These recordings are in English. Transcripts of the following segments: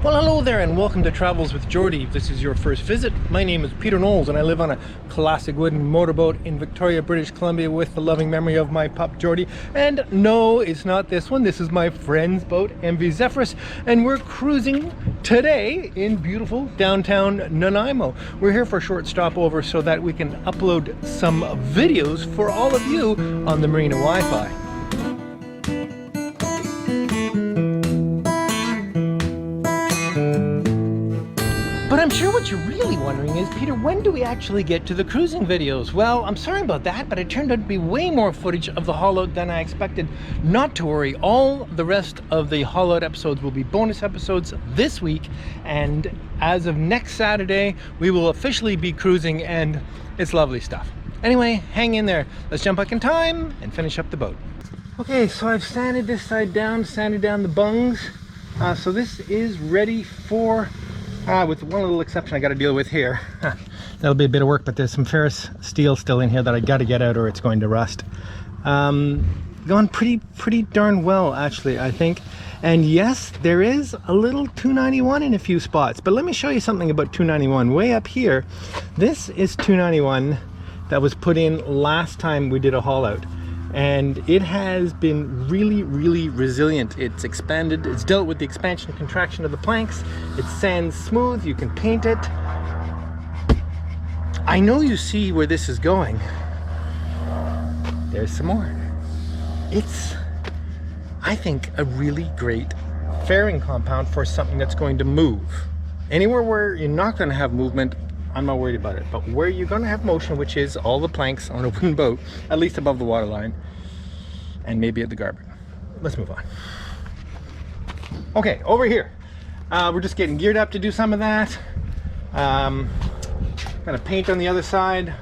Well, hello there and welcome to Travels with Geordie. If this is your first visit, my name is Peter Knowles and I live on a classic wooden motorboat in Victoria, British Columbia with the loving memory of my pup Geordie. And no, it's not this one. This is my friend's boat, MV Zephyrus, and we're cruising today in beautiful downtown Nanaimo. We're here for a short stopover so that we can upload some videos for all of you on the Marina Wi-Fi. But I'm sure what you're really wondering is, Peter, when do we actually get to the cruising videos? Well, I'm sorry about that, but it turned out to be way more footage of the haul out than I expected. Not to worry, all the rest of the haul out episodes will be bonus episodes this week, and as of next Saturday, we will officially be cruising, and it's lovely stuff. Anyway, hang in there. Let's jump back in time and finish up the boat. Okay, so I've sanded this side down, sanded down the bungs. So this is ready for with one little exception I got to deal with here. That'll be a bit of work, but there's some ferrous steel still in here that I got to get out or it's going to rust. Going pretty darn well, actually, I think. And yes, there is a little 291 in a few spots, but let me show you something about 291. Way up here, this is 291 that was put in last time we did a haul out. And it has been really resilient. It's expanded, it's dealt with the expansion and contraction of the planks. It sands smooth, you can paint it. I know you see where this is going. There's some more. It's, I think, a really great fairing compound for something that's going to move. Anywhere where you're not going to have movement, I'm not worried about it, but where you're going to have motion, which is all the planks on a wooden boat, at least above the waterline, and maybe at the garboard. Let's move on. Okay, over here, we're just getting geared up to do some of that. Gonna paint on the other side.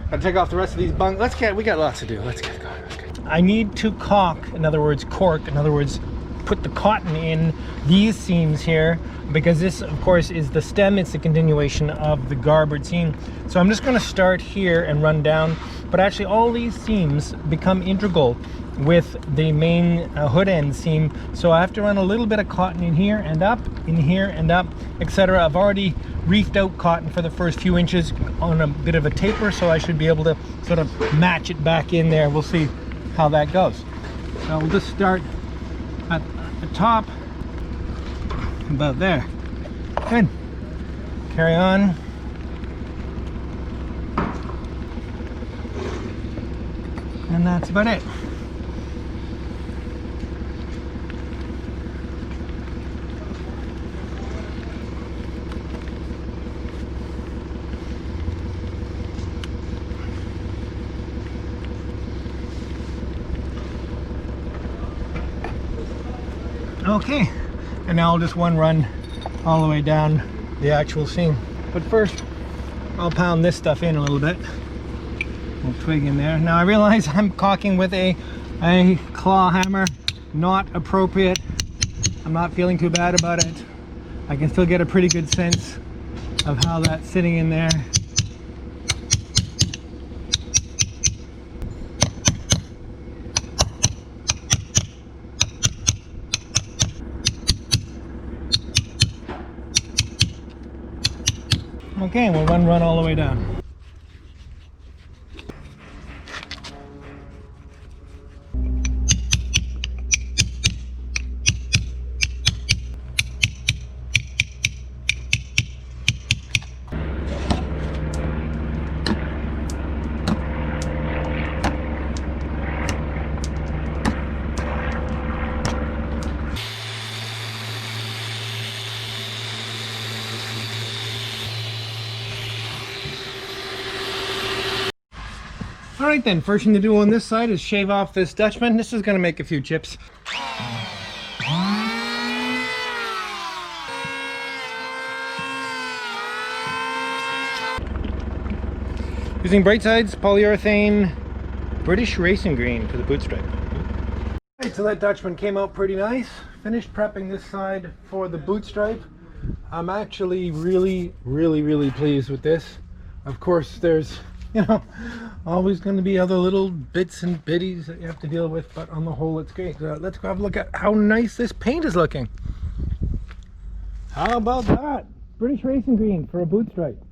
Gotta take off the rest of these bunks. We got lots to do. Let's get going. I need to caulk, in other words, cork, in other words, put the cotton in these seams here, because this of course is the stem. It's the continuation of the garboard seam. So I'm just going to start here and run down, but actually all these seams become integral with the main hood end seam, so I have to run a little bit of cotton in here and up, in here and up, etc. I've already reefed out cotton for the first few inches on a bit of a taper, so I should be able to sort of match it back in there. We'll see how that goes. So we'll just start at the top, about there. Good. Carry on. And that's about it. Okay, and now I'll just one run all the way down the actual seam. But first, I'll pound this stuff in a little bit. A little twig in there. Now I realize I'm caulking with a claw hammer. Not appropriate. I'm not feeling too bad about it. I can still get a pretty good sense of how that's sitting in there. Okay, we'll run all the way down. Alright then, first thing to do on this side is shave off this Dutchman. This is going to make a few chips. Using Bright Sides polyurethane British racing green for the boot stripe. Alright, so that Dutchman came out pretty nice. Finished prepping this side for the boot stripe. I'm actually really pleased with this. Of course, there's, you know, always going to be other little bits and bitties that you have to deal with, but on the whole it's great. Let's go have a look at how nice this paint is looking. How about that? British racing green for a boot stripe.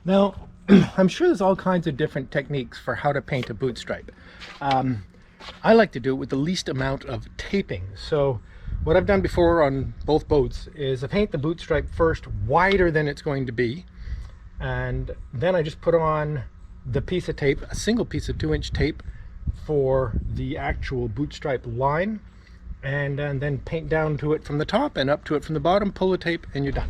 Now, I'm sure there's all kinds of different techniques for how to paint a boot stripe. I like to do it with the least amount of taping. So what I've done before on both boats is I paint the boot stripe first wider than it's going to be, and then I just put on the piece of tape, a single piece of 2-inch tape for the actual boot stripe line, and then paint down to it from the top and up to it from the bottom, pull the tape, and you're done.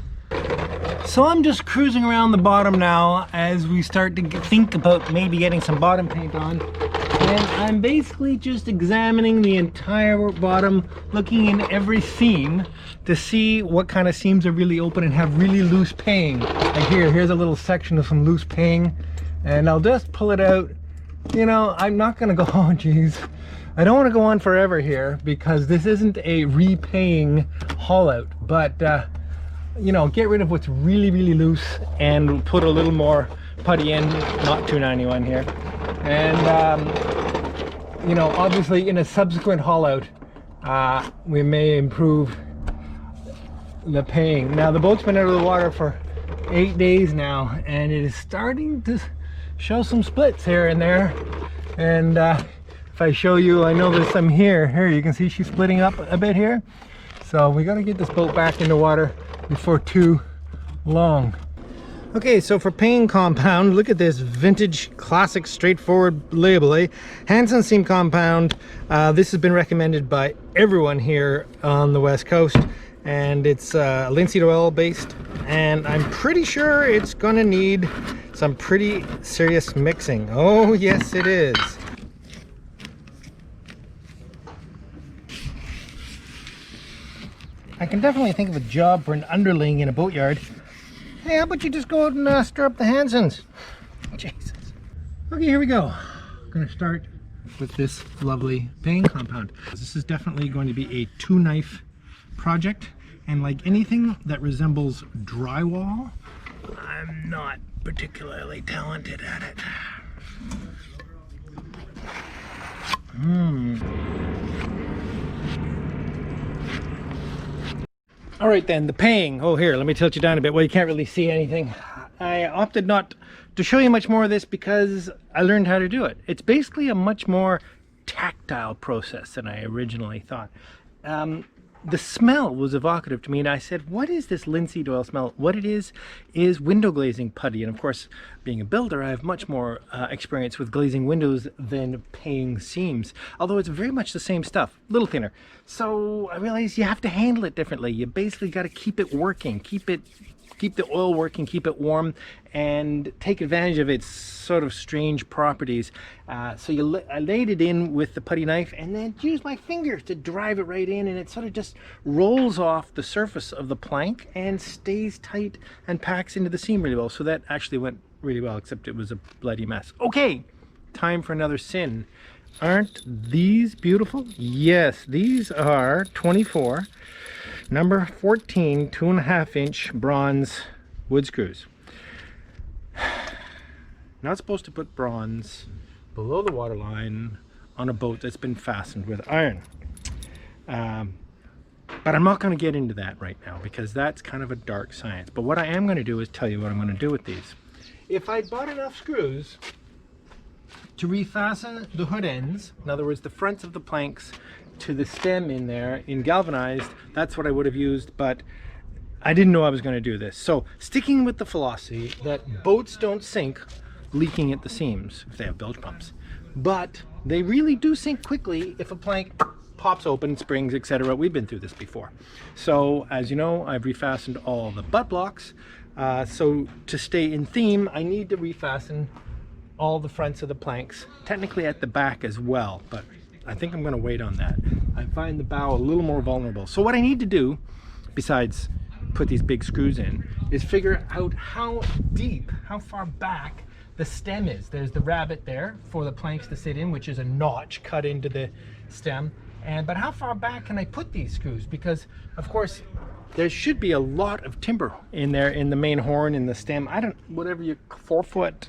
So I'm just cruising around the bottom now as we start to think about maybe getting some bottom paint on. And I'm basically just examining the entire bottom, looking in every seam to see what kind of seams are really open and have really loose paying. Like here's a little section of some loose paying, and I'll just pull it out. You know, I'm not gonna go, oh geez, I don't want to go on forever here because this isn't a repaying haul out, but you know, get rid of what's really loose and put a little more putty in, not 291 here. And you know, obviously in a subsequent haul out we may improve the paying. Now the boat's been out of the water for 8 days now, and it is starting to show some splits here and there. And if I show you, I know there's some here you can see she's splitting up a bit here. So we got to get this boat back in the water before too long. Okay, so for paint compound, look at this vintage classic straightforward label, eh? Hansen seam compound. This has been recommended by everyone here on the west coast, and it's linseed oil based, and I'm pretty sure it's gonna need some pretty serious mixing. Oh yes it is. I can definitely think of a job for an underling in a boatyard. Hey, how about you just go out and stir up the Hansens? Jesus. Okay, here we go. I'm gonna start with this lovely paint compound. This is definitely going to be a 2-knife project, and like anything that resembles drywall, I'm not particularly talented at it. All right then, the paying. Oh, here, let me tilt you down a bit. Well, you can't really see anything. I opted not to show you much more of this because I learned how to do it. It's basically a much more tactile process than I originally thought. The smell was evocative to me, and I said, what is this linseed oil smell? What it is window glazing putty. And of course, being a builder, I have much more experience with glazing windows than paying seams, although it's very much the same stuff, a little thinner. So I realized you have to handle it differently. You basically got to keep it working, keep the oil working, keep it warm, and take advantage of its sort of strange properties. So I laid it in with the putty knife and then used my fingers to drive it right in, and it sort of just rolls off the surface of the plank and stays tight and packs into the seam really well. So that actually went really well, except it was a bloody mess. Okay, time for another sin. Aren't these beautiful? Yes, these are 24. Number 14 2.5-inch bronze wood screws. Not supposed to put bronze below the waterline on a boat that's been fastened with iron. But I'm not going to get into that right now because that's kind of a dark science. But what I am going to do is tell you what I'm going to do with these. If I bought enough screws to refasten the hood ends, in other words the fronts of the planks to the stem in there in galvanized, that's what I would have used, but I didn't know I was going to do this. So sticking with the philosophy that boats don't sink leaking at the seams if they have bilge pumps, but they really do sink quickly if a plank pops open, springs, etc. We've been through this before. So as you know, I've refastened all the butt blocks. So to stay in theme, I need to refasten all the fronts of the planks, technically at the back as well, but I think I'm going to wait on that. I find the bow a little more vulnerable. So what I need to do, besides put these big screws in, is figure out how deep, how far back the stem is. There's the rabbet there for the planks to sit in, which is a notch cut into the stem. But how far back can I put these screws? Because of course there should be a lot of timber in there, in the main horn, in the stem. I don't, whatever your 4 foot,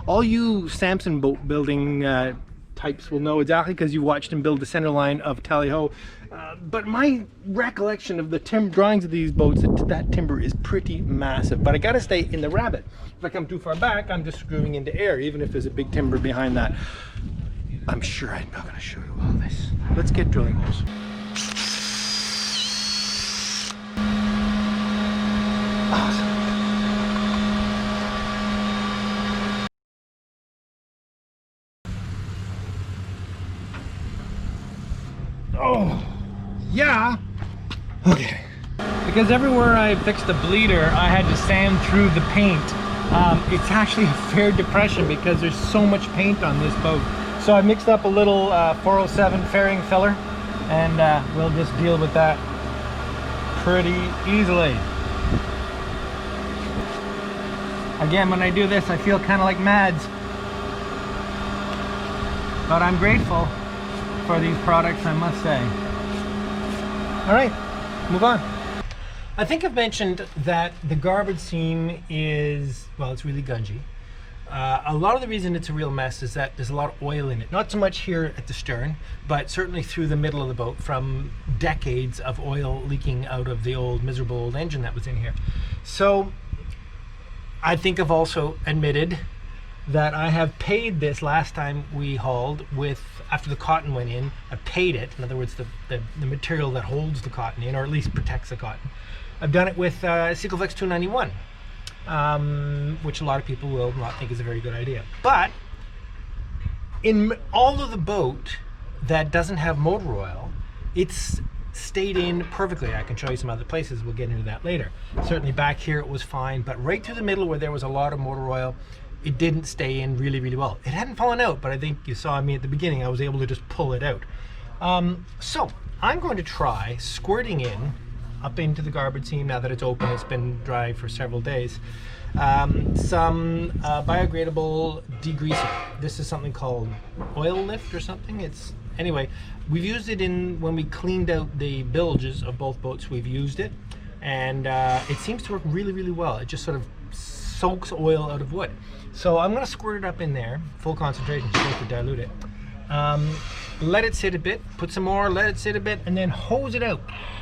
all you Samson boat building types will know exactly, because you watched him build the center line of Tally Ho. But my recollection of the drawings of these boats, that timber is pretty massive. But I gotta stay in the rabbit. If I come too far back, I'm just screwing into air, even if there's a big timber behind that. I'm sure I'm not gonna show you all this. Let's get drilling holes. Awesome. Oh, yeah. Okay. Because everywhere I fixed the bleeder, I had to sand through the paint. It's actually a fair depression because there's so much paint on this boat. So I mixed up a little 407 fairing filler, and we'll just deal with that pretty easily. Again, when I do this, I feel kind of like Mads. But I'm grateful for these products, I must say. All right, move on. I think I've mentioned that the garboard seam is, well, it's really gungy. A lot of the reason it's a real mess is that there's a lot of oil in it. Not so much here at the stern, but certainly through the middle of the boat from decades of oil leaking out of the old miserable old engine that was in here. So I think I've also admitted that I have paid this last time we hauled with, after the cotton went in, I paid it. In other words, the material that holds the cotton in, or at least protects the cotton. I've done it with Cycloflex 291, which a lot of people will not think is a very good idea. But in all of the boat that doesn't have motor oil, it's stayed in perfectly. I can show you some other places, we'll get into that later. Certainly back here it was fine, but right through the middle where there was a lot of motor oil, it didn't stay in really, really well. It hadn't fallen out, but I think you saw me at the beginning, I was able to just pull it out. So I'm going to try squirting in up into the garboard seam now that it's open. It's been dry for several days. Some biodegradable degreasing. This is something called oil lift or something. Anyway, we've used it when we cleaned out the bilges of both boats. We've used it, and it seems to work really, really well. It just sort of soaks oil out of wood. So I'm going to squirt it up in there, full concentration, just to dilute it. Let it sit a bit, put some more, let it sit a bit, and then hose it out,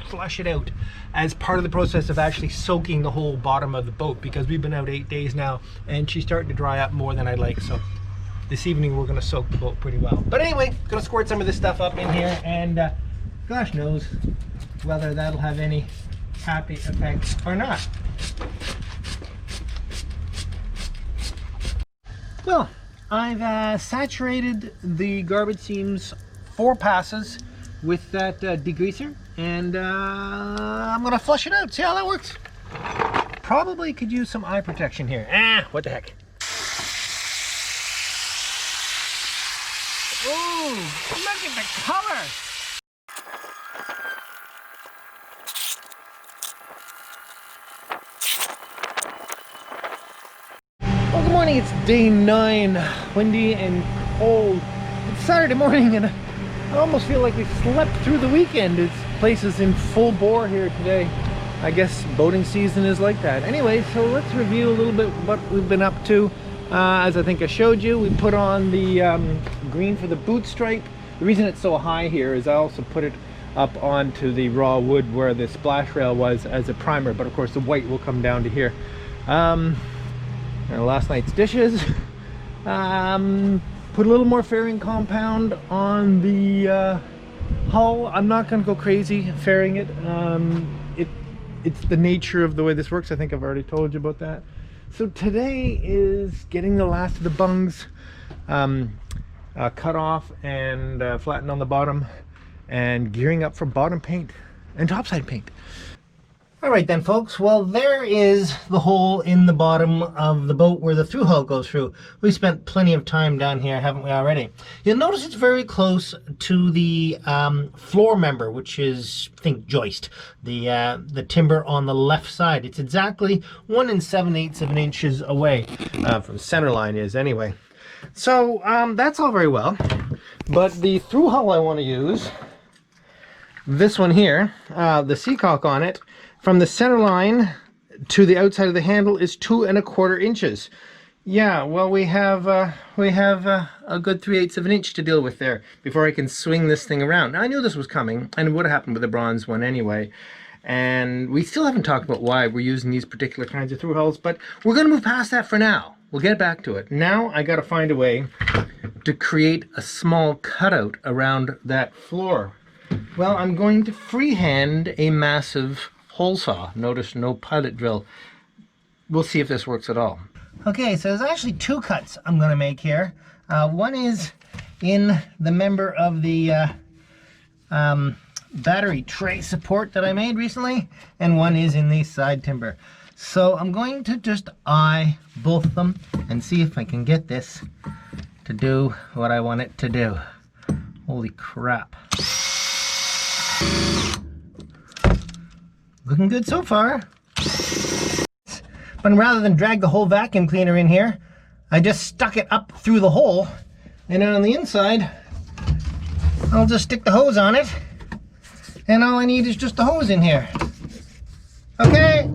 flush it out as part of the process of actually soaking the whole bottom of the boat, because we've been out 8 days now and she's starting to dry up more than I'd like. So this evening we're going to soak the boat pretty well. But anyway, going to squirt some of this stuff up in here, and gosh knows whether that'll have any happy effects or not. Well, I've saturated the garboard seams 4 passes with that degreaser, and I'm gonna flush it out, see how that works. Probably could use some eye protection here. What the heck. Ooh, look at the color. Well, good morning. It's day 9, windy and cold. It's Saturday morning, and I almost feel like we slept through the weekend. This place is in full bore here today. I guess boating season is like that. Anyway, so let's review a little bit what we've been up to. As I think I showed you, we put on the green for the boot stripe. The reason it's so high here is I also put it up onto the raw wood where the splash rail was as a primer, but of course the white will come down to here. And last night's dishes. Put a little more fairing compound on the hull. I'm not going to go crazy fairing it. It's the nature of the way this works. I think I've already told you about that. So today is getting the last of the bungs cut off and flattened on the bottom, and gearing up for bottom paint and topside paint. All right then, folks, well, there is the hole in the bottom of the boat where the through hull goes through. We spent plenty of time down here, haven't we already? You'll notice it's very close to the floor member, which is, I think, joist, the timber on the left side. It's exactly 1 7/8 of an inches away from the center line is anyway. So that's all very well, but the through hull I want to use, this one here, the sea caulk on it, from the center line to the outside of the handle is 2 1/4 inches. Yeah, well, we have a good 3/8 of an inch to deal with there before I can swing this thing around. Now, I knew this was coming, and it would have happened with the bronze one anyway. And we still haven't talked about why we're using these particular kinds of through hulls, but we're going to move past that for now. We'll get back to it. Now I got to find a way to create a small cutout around that floor. Well, I'm going to freehand a massive hole saw. Notice no pilot drill. We'll see if this works at all. Okay, so there's actually two cuts I'm going to make here. One is in the member of the battery tray support that I made recently, and one is in the side timber. So I'm going to just eye both of them and see if I can get this to do what I want it to do. Holy crap. Looking good so far. But rather than drag the whole vacuum cleaner in here, I just stuck it up through the hole, and then on the inside I'll just stick the hose on it, and all I need is just the hose in here. Okay.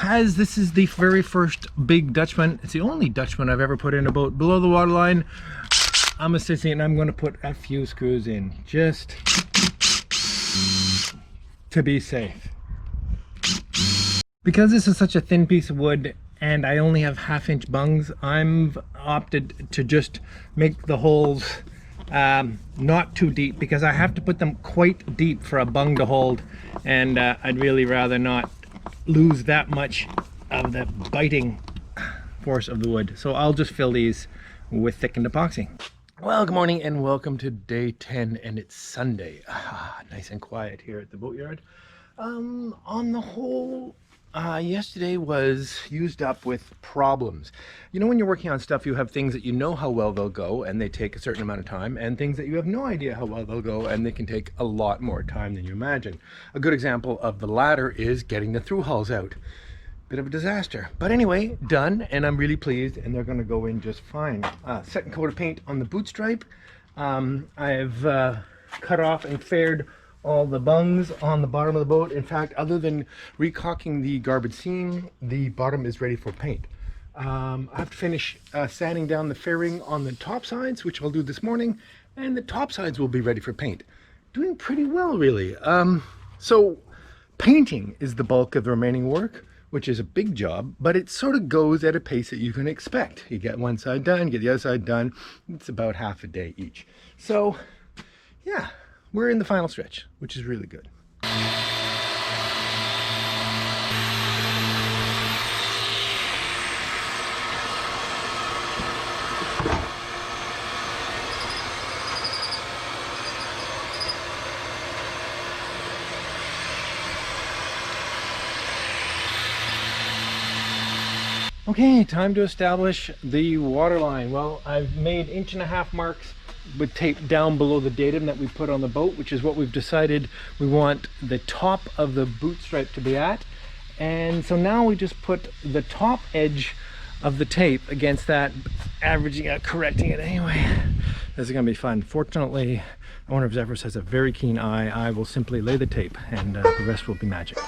As this is the very first big Dutchman, it's the only Dutchman I've ever put in a boat below the waterline, I'm a sissy and I'm going to put a few screws in just to be safe. Because this is such a thin piece of wood and I only have 1/2-inch bungs, I've opted to just make the holes not too deep, because I have to put them quite deep for a bung to hold, and I'd really rather not lose that much of the biting force of the wood. So I'll just fill these with thickened epoxy. Well, good morning and welcome to day 10, and it's Sunday. Nice and quiet here at the boatyard. On the whole, yesterday was used up with problems. You know, when you're working on stuff, you have things that you know how well they'll go and they take a certain amount of time, and things that you have no idea how well they'll go and they can take a lot more time than you imagine. A good example of the latter is getting the through hulls out. Bit of a disaster, but anyway, done, and I'm really pleased, and they're going to go in just fine. Second coat of paint on the boot stripe. I've cut off and faired all the bungs on the bottom of the boat. In fact, other than recaulking the garboard seam, the bottom is ready for paint. I have to finish sanding down the fairing on the top sides, which I'll do this morning, and the top sides will be ready for paint. Doing pretty well, really. So painting is the bulk of the remaining work, which is a big job, but it sort of goes at a pace that you can expect. You get one side done, get the other side done. It's about half a day each. So yeah, we're in the final stretch, which is really good. Okay, time to establish the waterline. Well, I've made 1.5-inch marks with tape down below the datum that we put on the boat, which is what we've decided we want the top of the boot stripe to be at. And so now we just put the top edge of the tape against that, averaging out, correcting it anyway. This is gonna be fun. Fortunately, owner of Zephyrus has a very keen eye. I will simply lay the tape and the rest will be magic.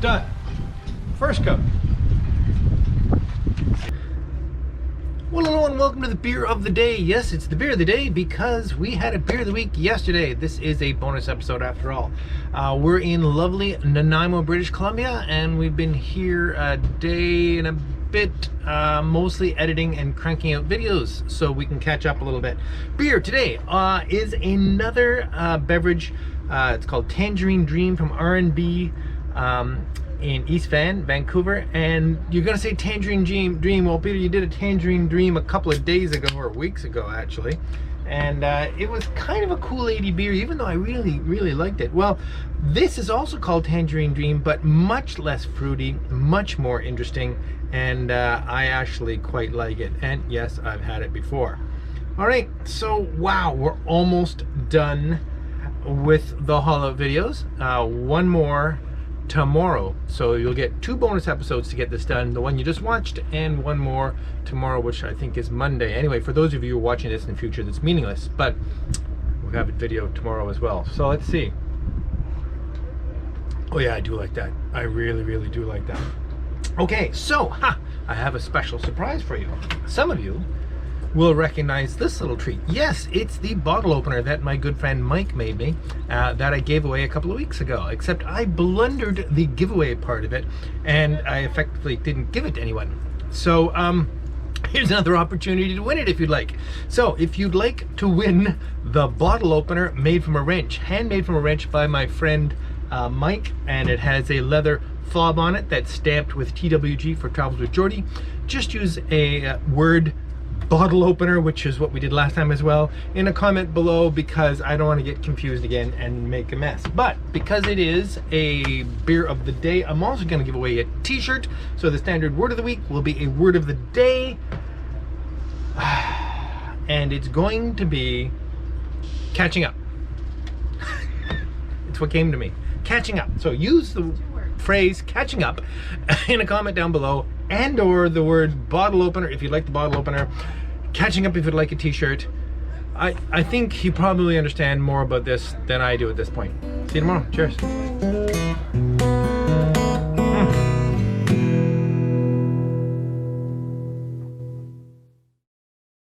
Done. First coat. Well, hello and welcome to the beer of the day. Yes, it's the beer of the day because we had a beer of the week yesterday. This is a bonus episode after all. We're in lovely Nanaimo, British Columbia, and we've been here a day and a bit, mostly editing and cranking out videos so we can catch up a little bit. Beer today is another beverage. It's called Tangerine Dream from R&B. In East Vancouver, and you're gonna say Tangerine Dream. Well, Peter, you did a Tangerine Dream a couple of days ago, or weeks ago actually, and it was kind of a cool lady beer, even though I really liked it. Well, this is also called Tangerine Dream, but much less fruity, much more interesting, and I actually quite like it. And yes, I've had it before. All right, so wow, we're almost done with the haul-out videos. One more tomorrow, so you'll get 2 bonus episodes to get this done, the one you just watched and one more tomorrow, which I think is Monday. Anyway, for those of you who are watching this in the future, that's meaningless, but we'll have a video tomorrow as well. So let's see. Oh yeah, I do like that. I really do like that. Okay, so I have a special surprise for you. Some of you will recognize this little treat. Yes, it's the bottle opener that my good friend Mike made me, that I gave away a couple of weeks ago, except I blundered the giveaway part of it and I effectively didn't give it to anyone. So here's another opportunity to win it if you'd like. So if you'd like to win the bottle opener made from a wrench, handmade from a wrench by my friend Mike, and it has a leather fob on it that's stamped with TWG for Travels with Geordie, just use a word bottle opener, which is what we did last time as well, in a comment below, because I don't want to get confused again and make a mess. But because it is a beer of the day, I'm also going to give away a t-shirt. So the standard word of the week will be a word of the day, and it's going to be catching up. It's what came to me, catching up. So use the phrase catching up in a comment down below, and or the word bottle opener if you'd like the bottle opener, catching up if you'd like a t-shirt. I think you probably understand more about this than I do at this point. See you tomorrow. Cheers.